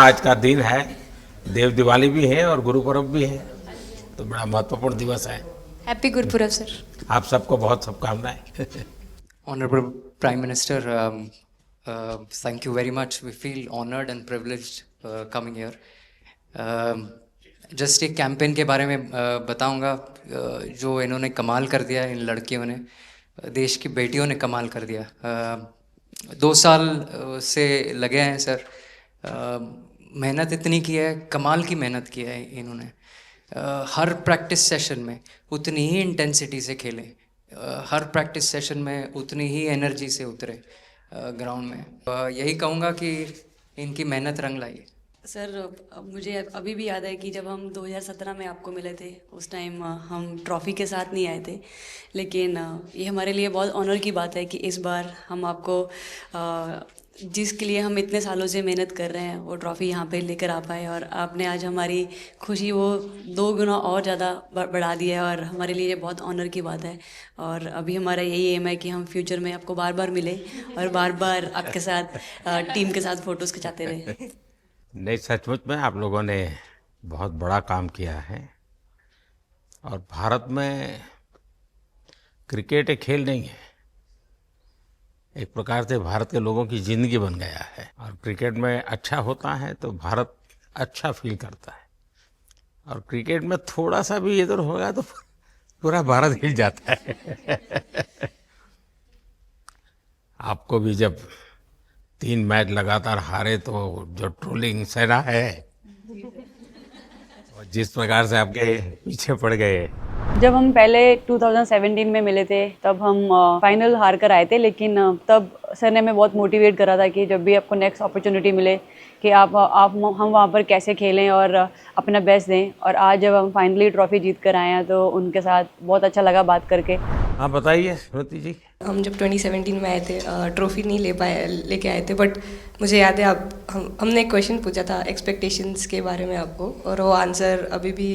आज का दिन है, देव दिवाली भी है और गुरु पर्व भी है, तो बड़ा महत्वपूर्ण दिवस है। Happy Gurpurab sir. आप सबको बहुत शुभकामनाएं। Honorable Prime Minister, thank you very much. We feel honored and privileged coming here. Just एक कैंपेन के बारे में बताऊंगा जो इन्होंने कमाल कर दिया, इन लड़कियों ने, देश की बेटियों ने कमाल कर दिया। 2 साल से लगे हैं सर, मेहनत इतनी की है, कमाल की मेहनत की है इन्होंने। हर प्रैक्टिस सेशन में उतनी ही इंटेंसिटी से खेले, हर प्रैक्टिस सेशन में उतनी ही एनर्जी से उतरे ग्राउंड में। यही कहूँगा कि इनकी मेहनत रंग लाई। सर मुझे अभी भी याद है कि जब हम 2017 में आपको मिले थे, उस टाइम हम ट्रॉफ़ी के साथ नहीं आए थे, लेकिन ये हमारे लिए बहुत ऑनर की बात है कि इस बार हम आपको जिसके लिए हम इतने सालों से मेहनत कर रहे हैं वो ट्रॉफ़ी यहाँ पे लेकर आ पाए, और आपने आज हमारी खुशी वो 2 गुना और ज़्यादा बढ़ा दी है, और हमारे लिए ये बहुत ऑनर की बात है। और अभी हमारा यही एम है कि हम फ्यूचर में आपको बार बार मिले और बार बार आपके साथ टीम के साथ फ़ोटोज़ खिंचाते रहे। नहीं, सचमुच में आप लोगों ने बहुत बड़ा काम किया है, और भारत में क्रिकेट एक खेल नहीं है, एक प्रकार से भारत के लोगों की ज़िंदगी बन गया है, और क्रिकेट में अच्छा होता है तो भारत अच्छा फील करता है, और क्रिकेट में थोड़ा सा भी इधर होगा तो पूरा भारत हिल जाता है। आपको भी जब 3 मैच लगातार हारे तो जो ट्रोलिंग सेना है, और जिस प्रकार से आपके पीछे पड़ गए। जब हम पहले 2017 में मिले थे तब हम फाइनल हार कर आए थे, लेकिन तब सर ने हमें बहुत मोटिवेट करा था कि जब भी आपको नेक्स्ट अपॉर्चुनिटी मिले कि हम वहाँ पर कैसे खेलें और अपना बेस्ट दें। और आज जब हम फाइनली ट्रॉफ़ी जीत कर आए हैं तो उनके साथ बहुत अच्छा लगा बात करके। हाँ बताइए स्मृति जी। हम जब 2017 में आए थे, ट्रॉफ़ी नहीं लेके आए थे, बट मुझे याद है हमने एक क्वेश्चन पूछा था एक्सपेक्टेशंस के बारे में आपको, और वो आंसर अभी भी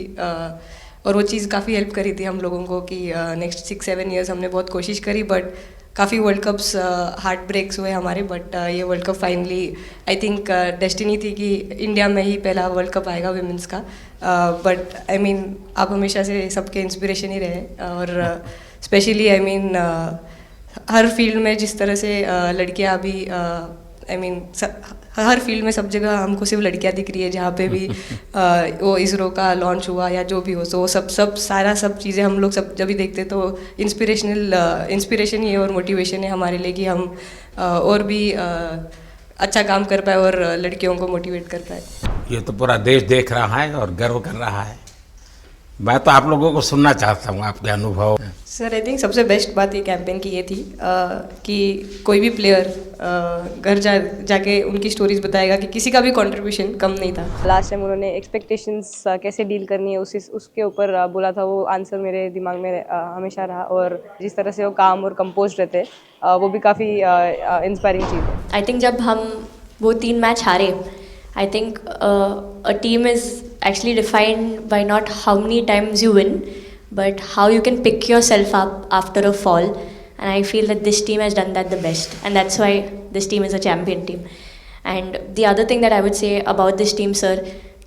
और वो चीज़ काफ़ी हेल्प करी थी हम लोगों को कि नेक्स्ट 6-7 ईयर्स हमने बहुत कोशिश करी, बट काफ़ी वर्ल्ड कप्स हार्ट ब्रेक्स हुए हमारे, बट ये world cup finally I think destiny थी कि इंडिया में ही पहला वर्ल्ड कप आएगा विमेंस का। बट आई मीन आप हमेशा से सबके इंस्पिरेशन ही रहे, और specially I mean her field में जिस तरह से लड़कियां अभी आई मीन हर फील्ड में सब जगह हमको सिर्फ लड़कियां दिख रही है, जहाँ पे भी वो इसरो का लॉन्च हुआ या जो भी हो, तो वो सब चीज़ें हम लोग सब जब भी देखते तो इंस्पिरेशन ही है और मोटिवेशन है हमारे लिए कि हम और भी अच्छा काम कर पाए और लड़कियों को मोटिवेट कर पाए। ये तो पूरा देश देख रहा है और गर्व कर रहा है। मैं तो आप लोगों को सुनना चाहता हूँ आपके अनुभव। सर आई थिंक सबसे बेस्ट बात ये कैंपेन की ये थी कि कोई भी प्लेयर घर जाके उनकी स्टोरीज बताएगा कि किसी का भी कंट्रीब्यूशन कम नहीं था। लास्ट टाइम उन्होंने एक्सपेक्टेशंस कैसे डील करनी है उसके ऊपर बोला था, वो आंसर मेरे दिमाग में हमेशा रहा, और जिस तरह से वो काम और कंपोज रहते वो भी काफ़ी इंस्पायरिंग चीज़ है। आई थिंक जब हम वो 3 मैच हारे, I think a team is actually defined by not how many times you win, but how you can pick yourself up after a fall. And I feel that this team has done that the best, and that's why this team is a champion team. And the other thing that I would say about this team, sir,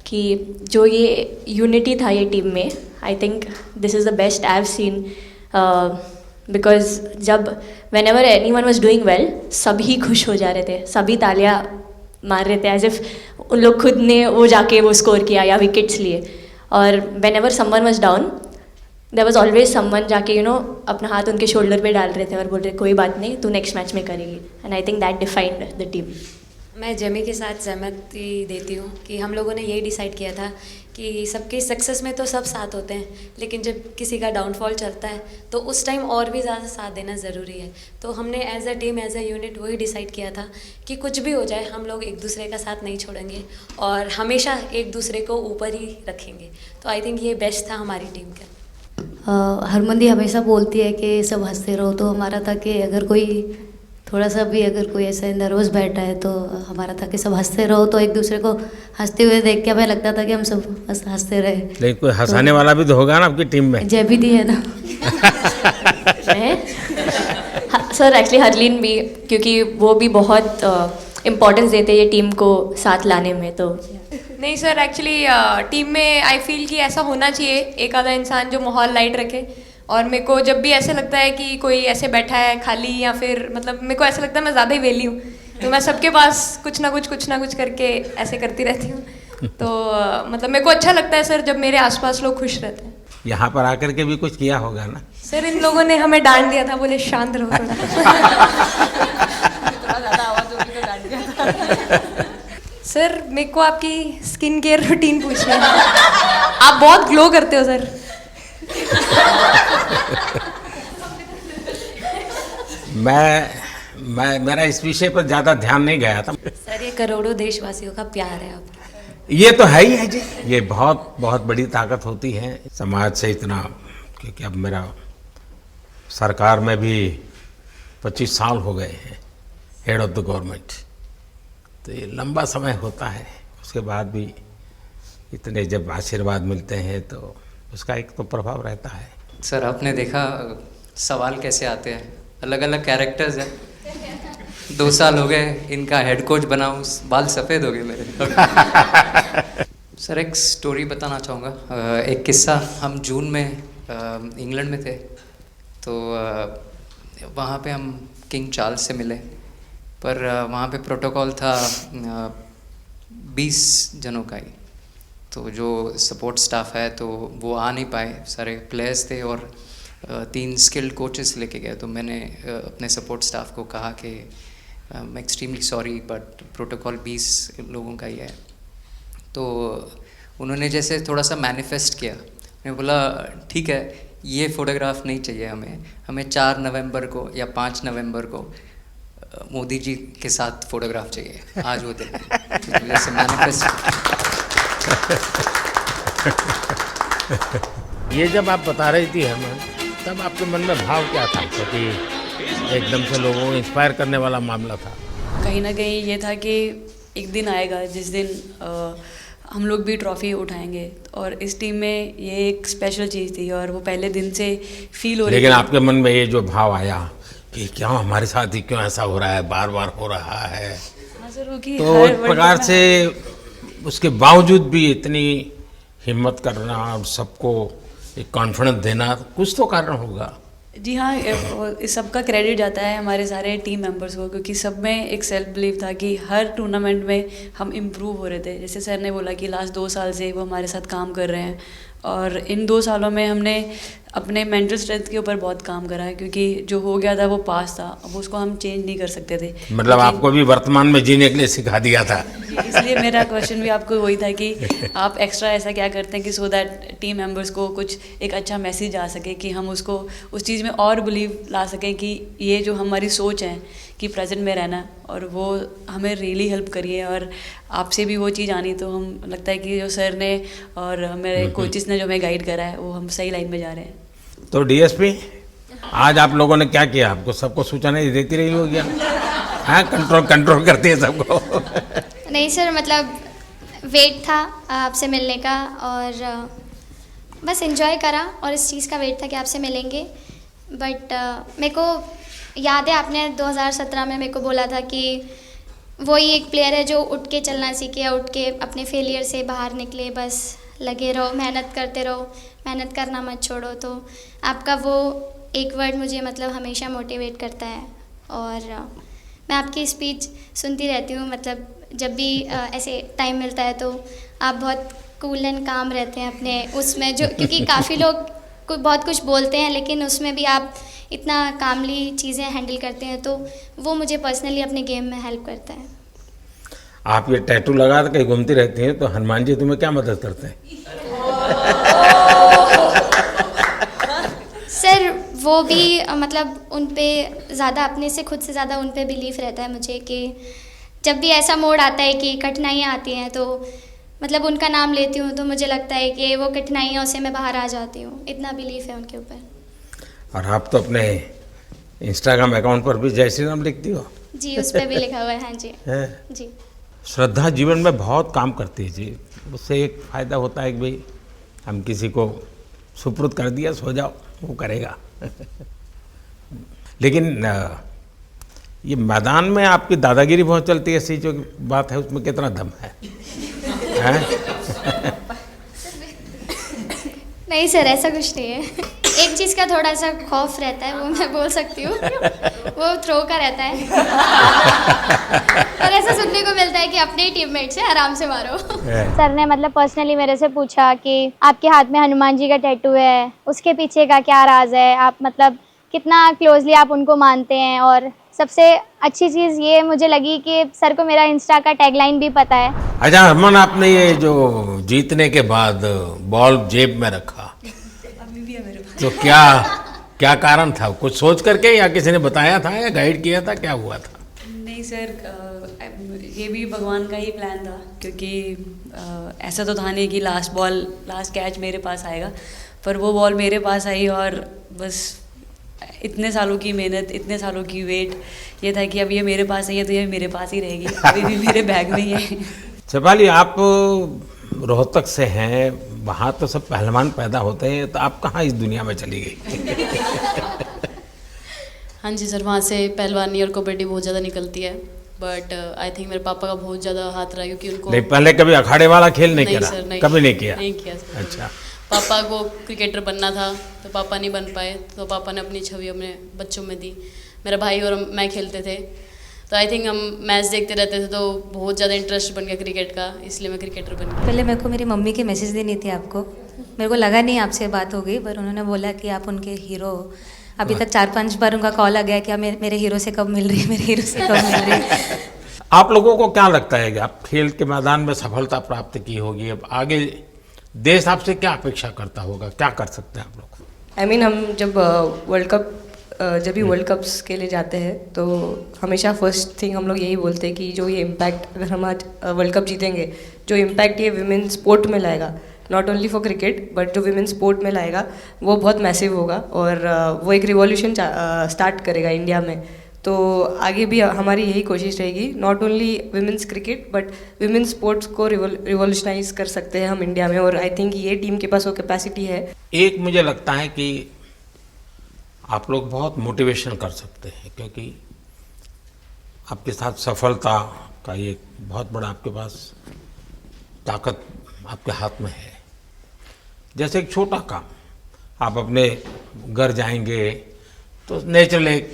कि जो ये unity था ये team में, I think this is the best I've seen. Because जब whenever anyone was doing well, सभी खुश हो जा रहे थे, सभी तालियां मार रहे थे, एज इफ उन लोग खुद ने वो जाके वो स्कोर किया या विकेट्स लिए। और whenever someone was down, there was always someone जाके अपना हाथ उनके शोल्डर पे डाल रहे थे और बोल रहे कोई बात नहीं, तू नेक्स्ट मैच में करेगी। And I think that defined the team. मैं जेमी के साथ सहमति देती हूँ कि हम लोगों ने यही डिसाइड किया था कि सबकी सक्सेस में तो सब साथ होते हैं, लेकिन जब किसी का डाउनफॉल चलता है तो उस टाइम और भी ज़्यादा साथ देना ज़रूरी है। तो हमने as a team, as a unit वही डिसाइड किया था कि कुछ भी हो जाए हम लोग एक दूसरे का साथ नहीं छोड़ेंगे और हमेशा एक दूसरे को ऊपर ही रखेंगे। तो आई थिंक ये बेस्ट था हमारी टीम का। हरमंदी हमेशा बोलती है कि सब हंसते रहो, तो हमारा था कि अगर कोई थोड़ा सा भी अगर कोई ऐसा नर्वस बैठा है तो हमारा था कि सब हंसते रहो, तो एक दूसरे को हंसते हुए देख के हमें लगता था कि हम सब हंसते रहे। लेकिन कोई हंसाने वाला भी तो होगा ना आपकी टीम में? जय भी दी है ना। सर एक्चुअली हरलीन भी, क्योंकि वो भी बहुत इम्पोर्टेंस देते हैं ये टीम को साथ लाने में, तो नहीं सर, एक्चुअली टीम में आई फील कि ऐसा होना चाहिए एक आधा इंसान जो माहौल लाइट रखे। और मेरे को जब भी ऐसे लगता है कि कोई ऐसे बैठा है खाली, या फिर मतलब मेरे को ऐसा लगता है मैं ज़्यादा ही वेली हूँ, तो मैं सबके पास कुछ ना कुछ करके ऐसे करती रहती हूँ। तो मतलब मेरे को अच्छा लगता है सर जब मेरे आसपास लोग खुश रहते हैं। यहाँ पर आकर के भी कुछ किया होगा ना? सर इन लोगों ने हमें डांट दिया था, बोले शांत रहो थोड़ा। थोड़ा ज़्यादा आवाज़ होगी तो डांट दिया था। सर मेरे को आपकी स्किन केयर रूटीन पूछना है। आप बहुत ग्लो करते हो सर। मैं मेरा इस विषय पर ज़्यादा ध्यान नहीं गया था। सर ये करोड़ों देशवासियों का प्यार है आपका। ये तो है ही है जी, ये बहुत बहुत बड़ी ताकत होती है समाज से इतना, क्योंकि अब मेरा सरकार में भी 25 साल हो गए हैं हेड ऑफ द गवर्नमेंट, तो ये लंबा समय होता है। उसके बाद भी इतने जब आशीर्वाद मिलते हैं तो उसका एक तो प्रभाव रहता है। सर आपने देखा सवाल कैसे आते हैं, अलग अलग कैरेक्टर्स हैं। 2 साल हो गए इनका हेड कोच बनाऊँ, बाल सफ़ेद हो गए मेरे। सर एक स्टोरी बताना चाहूँगा, एक किस्सा। हम जून में इंग्लैंड में थे, तो वहाँ पे हम किंग चार्ल्स से मिले, पर वहाँ पे प्रोटोकॉल था 20 जनों का ही, तो जो सपोर्ट स्टाफ है तो वो आ नहीं पाए, सारे प्लेयर्स थे और 3 स्किल्ड कोचेस लेके गए। तो मैंने अपने सपोर्ट स्टाफ को कहा कि I am extremely sorry but protocol 20 लोगों का ही है। तो उन्होंने जैसे थोड़ा सा मैनिफेस्ट किया, मैं बोला ठीक है ये फ़ोटोग्राफ नहीं चाहिए हमें 4 नवंबर को या 5 नवंबर को मोदी जी के साथ फ़ोटोग्राफ चाहिए, आज वो दिन है। तो जैसे मैनिफेस्ट। ये जब आप बता रही थी हमें, तब आपके मन में भाव क्या था? क्योंकि एकदम से लोगों को इंस्पायर करने वाला मामला था। कहीं ना कहीं ये था कि एक दिन आएगा जिस दिन हम लोग भी ट्रॉफ़ी उठाएंगे, और इस टीम में ये एक स्पेशल चीज़ थी और वो पहले दिन से फील हो रही थी। लेकिन आपके मन में ये जो भाव आया कि क्या हमारे साथ ही क्यों ऐसा हो रहा है, बार बार हो रहा है, हाँ सर, वो कि तो एक प्रकार से उसके बावजूद भी इतनी हिम्मत करना और सबको एक कॉन्फिडेंस देना, कुछ तो कारण होगा। जी हाँ, इस सब का क्रेडिट जाता है हमारे सारे टीम मेंबर्स को, क्योंकि सब में एक सेल्फ बिलीव था कि हर टूर्नामेंट में हम इम्प्रूव हो रहे थे। जैसे सर ने बोला कि लास्ट 2 साल से वो हमारे साथ काम कर रहे हैं, और इन 2 सालों में हमने अपने मेंटल स्ट्रेंथ के ऊपर बहुत काम करा है, क्योंकि जो हो गया था वो पास था, अब उसको हम चेंज नहीं कर सकते थे। मतलब आपको भी वर्तमान में जीने के लिए सिखा दिया था। इसलिए मेरा क्वेश्चन भी आपको वही था कि आप एक्स्ट्रा ऐसा क्या करते हैं कि सो दैट टीम मेंबर्स को कुछ एक अच्छा मैसेज आ सके, कि हम उसको उस चीज़ में और बिलीव ला सकें कि ये जो हमारी सोच है कि प्रेजेंट में रहना, और वो हमें रियली हेल्प करिए। और आपसे भी वो चीज़ आनी, तो हम लगता है कि जो सर ने और मेरे कोचेस ने जो हमें गाइड करा है वो हम सही लाइन में जा रहे हैं। तो डीएसपी, आज आप लोगों ने क्या किया? आपको सबको सूचनाएं देती रही होगी, हाँ? कंट्रोल करती है सबको। नहीं सर, मतलब वेट था आपसे मिलने का, और बस एंजॉय करा, और इस चीज़ का वेट था कि आपसे मिलेंगे। बट मेरे को याद है आपने 2017 में मेरे को बोला था कि वही एक प्लेयर है जो उठ के चलना सीखे, या उठ के अपने फेलियर से बाहर निकले, बस लगे रहो, मेहनत करते रहो, मेहनत करना मत छोड़ो। तो आपका वो एक वर्ड मुझे मतलब हमेशा मोटिवेट करता है, और मैं आपकी स्पीच सुनती रहती हूँ। मतलब जब भी ऐसे टाइम मिलता है तो आप बहुत कूल एंड काम रहते हैं अपने उसमें, जो क्योंकि काफ़ी लोग बहुत कुछ बोलते हैं, लेकिन उसमें भी आप इतना कामली चीज़ें हैंडल करते हैं, तो वो मुझे पर्सनली अपने गेम में हेल्प करता है। आप ये टैटू लगा के घूमती रहती हैं, तो हनुमान जी तुम्हें क्या मदद करते हैं? सर वो भी मतलब उन पे ज़्यादा, अपने से खुद से ज़्यादा उन पे बिलीफ रहता है मुझे, कि जब भी ऐसा मोड़ आता है कि कठिनाइयाँ आती हैं, तो मतलब उनका नाम लेती हूँ तो मुझे लगता है कि वो कठिनाइयों से मैं बाहर आ जाती हूँ। इतना बिलीफ है उनके ऊपर। और आप तो अपने इंस्टाग्राम अकाउंट पर भी जय श्री राम लिखती हो? जी, उस पर भी लिखा हुआ है। हाँ जी। है? जी। श्रद्धा जीवन में बहुत काम करती है जी। उससे एक फ़ायदा होता है कि भाई हम किसी को सुपुर्द कर दिया, सो जाओ, वो करेगा। लेकिन ये मैदान में आपकी दादागिरी बहुत चलती है, ऐसी जो बात है उसमें कितना दम है, हैं? नहीं सर, ऐसा कुछ नहीं है। एक चीज़ का थोड़ा सा खौफ रहता है, वो मैं बोल सकती हूँ, वो थ्रो का रहता है। और ऐसा सुनने को मिलता है कि अपने ही टीममेट से आराम से मारो। सर ने मतलब पर्सनली मेरे से पूछा कि आपके हाथ में हनुमान जी का टैटू है, उसके पीछे का क्या राज है, आप मतलब कितना क्लोजली आप उनको मानते हैं। और सबसे अच्छी चीज़ ये मुझे लगी कि सर को मेरा इंस्टा का टैगलाइन भी पता है। अच्छा हरमन, आपने ये जो जीतने के बाद बॉल जेब में रखा, अभी भी है मेरे पास। तो क्या कारण था? कुछ सोच करके या किसी ने बताया था या गाइड किया था, क्या हुआ था? नहीं सर, ये भी भगवान का ही प्लान था, क्योंकि ऐसा तो था नहीं कि लास्ट कैच मेरे पास आएगा, पर वो बॉल मेरे पास आई और बस इतने सालों की मेहनत, इतने सालों की वेट, ये था कि अब ये मेरे पास आई है तो ये मेरे पास ही रहेगी, अभी भी मेरे बैग में ही है। शेफाली, आप रोहतक से हैं, वहाँ तो सब पहलवान पैदा होते हैं, तो आप कहाँ इस दुनिया में चली गई? हाँ जी सर, वहाँ से पहलवानी और कबड्डी बहुत ज़्यादा निकलती है, बट आई थिंक मेरे पापा का बहुत ज़्यादा हाथ रहा, क्योंकि उनको नहीं, पहले कभी अखाड़े वाला खेल नहीं नहीं खेला? सर, नहीं, कभी नहीं किया? नहीं किया सर। अच्छा। पापा को क्रिकेटर बनना था तो पापा नहीं बन पाए, तो पापा ने अपनी छवि अपने बच्चों में दी। मेरा भाई और मैं खेलते थे, तो आई थिंक हम मैच देखते रहते थे, तो बहुत ज़्यादा इंटरेस्ट बन गया क्रिकेट का, इसलिए मैं क्रिकेटर बन गई। पहले मेरे को मेरी मम्मी की मैसेज देनी थी आपको, मेरे को लगा नहीं आपसे बात हो गई, पर उन्होंने बोला कि आप उनके हीरो हो। अभी तक 4-5 बार उनका कॉल आ गया कि आप मेरे हीरो से कब मिल रही है, मेरे हीरो से कब मिल रही है। आप लोगों को क्या लगता है कि आप खेल के मैदान में सफलता प्राप्त की होगी, अब आगे देश आपसे क्या अपेक्षा करता होगा, क्या कर सकते हैं आप लोग? I mean, हम जब जब भी वर्ल्ड कप्स के लिए जाते हैं तो हमेशा फर्स्ट थिंग हम लोग यही बोलते हैं कि जो ये इम्पैक्ट, अगर हम आज वर्ल्ड कप जीतेंगे, जो इम्पैक्ट ये विमेन स्पोर्ट में लाएगा, not only for cricket but जो विमेन स्पोर्ट में लाएगा, वो बहुत मैसिव होगा और वो एक रिवॉल्यूशन स्टार्ट करेगा इंडिया में। तो आगे भी हमारी यही कोशिश रहेगी, not only women's cricket but women sports को रिवॉल्यूशनाइज कर सकते हैं हम इंडिया में, और आई थिंक ये टीम के पास वो कैपेसिटी है। एक मुझे लगता है कि आप लोग बहुत मोटिवेशन कर सकते हैं, क्योंकि आपके साथ सफलता का ये बहुत बड़ा आपके पास ताकत आपके हाथ में है। जैसे एक छोटा काम, आप अपने घर जाएंगे तो नेचुरल एक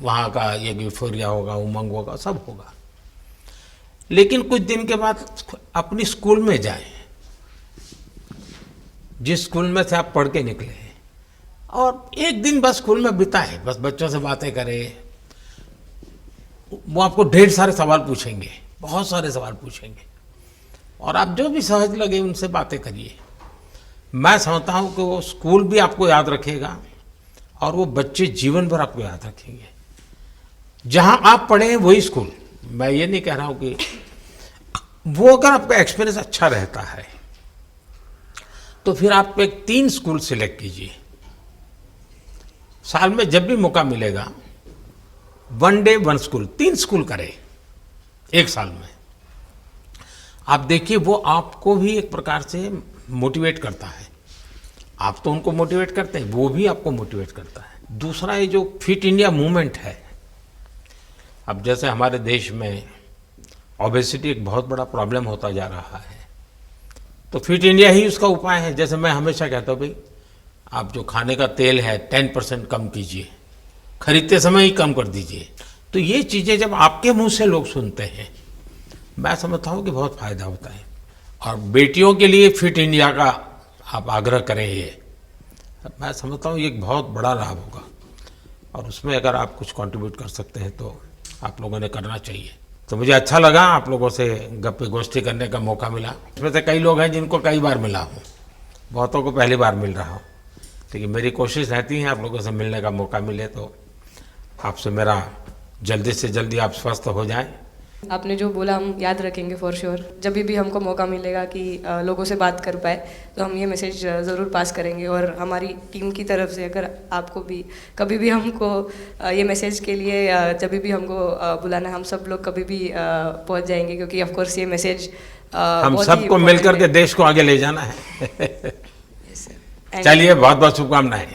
वहाँ का ये यूफोरिया होगा, उमंग होगा, सब होगा, लेकिन कुछ दिन के बाद अपनी स्कूल में जाएं, जिस स्कूल में से आप पढ़ के निकले हैं, और एक दिन बस स्कूल में बिताए, बस बच्चों से बातें करें, वो आपको ढेर सारे सवाल पूछेंगे, बहुत सारे सवाल पूछेंगे, और आप जो भी सहज लगे उनसे बातें करिए। मैं समझता हूँ कि वो स्कूल भी आपको याद रखेगा और वो बच्चे जीवन भर आपको याद रखेंगे। जहाँ आप पढ़े हैं वही स्कूल, मैं ये नहीं कह रहा हूँ कि वो, अगर आपका एक्सपीरियंस अच्छा रहता है तो फिर आप एक 3 स्कूल सिलेक्ट कीजिए। साल में जब भी मौका मिलेगा 1 डे 1 स्कूल, 3 स्कूल करें एक साल में। आप देखिए वो आपको भी एक प्रकार से मोटिवेट करता है, आप तो उनको मोटिवेट करते हैं, वो भी आपको मोटिवेट करता है। दूसरा ये जो फिट इंडिया मूवमेंट है, अब जैसे हमारे देश में ओबेसिटी एक बहुत बड़ा प्रॉब्लम होता जा रहा है, तो फिट इंडिया ही उसका उपाय है। जैसे मैं हमेशा कहता हूँ भाई, आप जो खाने का तेल है 10% कम कीजिए, खरीदते समय ही कम कर दीजिए। तो ये चीज़ें जब आपके मुंह से लोग सुनते हैं, मैं समझता हूँ कि बहुत फ़ायदा होता है। और बेटियों के लिए फिट इंडिया का आप आग्रह करें, ये मैं समझता हूँ ये एक बहुत बड़ा लाभ होगा, और उसमें अगर आप कुछ कंट्रीब्यूट कर सकते हैं तो आप लोगों ने करना चाहिए। तो मुझे अच्छा लगा आप लोगों से गप्पे गोष्ठी करने का मौका मिला। इसमें से कई लोग हैं जिनको कई बार मिला हूँ, बहुतों को पहली बार मिल रहा हूँ, लेकिन मेरी कोशिश रहती है आप लोगों से मिलने का मौका मिले तो आपसे मेरा जल्दी से जल्दी आप स्वस्थ हो जाएं। आपने जो बोला हम याद रखेंगे फॉर श्योर। जब भी हमको मौका मिलेगा कि लोगों से बात कर पाए तो हम ये मैसेज ज़रूर पास करेंगे, और हमारी टीम की तरफ से अगर आपको भी कभी भी हमको ये मैसेज के लिए जब भी हमको बुलाना, हम सब लोग कभी भी पहुंच जाएंगे, क्योंकि ऑफ कोर्स ये मैसेज हम सबको मिलकर के देश को आगे ले जाना है। चलिए, बहुत बहुत शुभकामनाएं।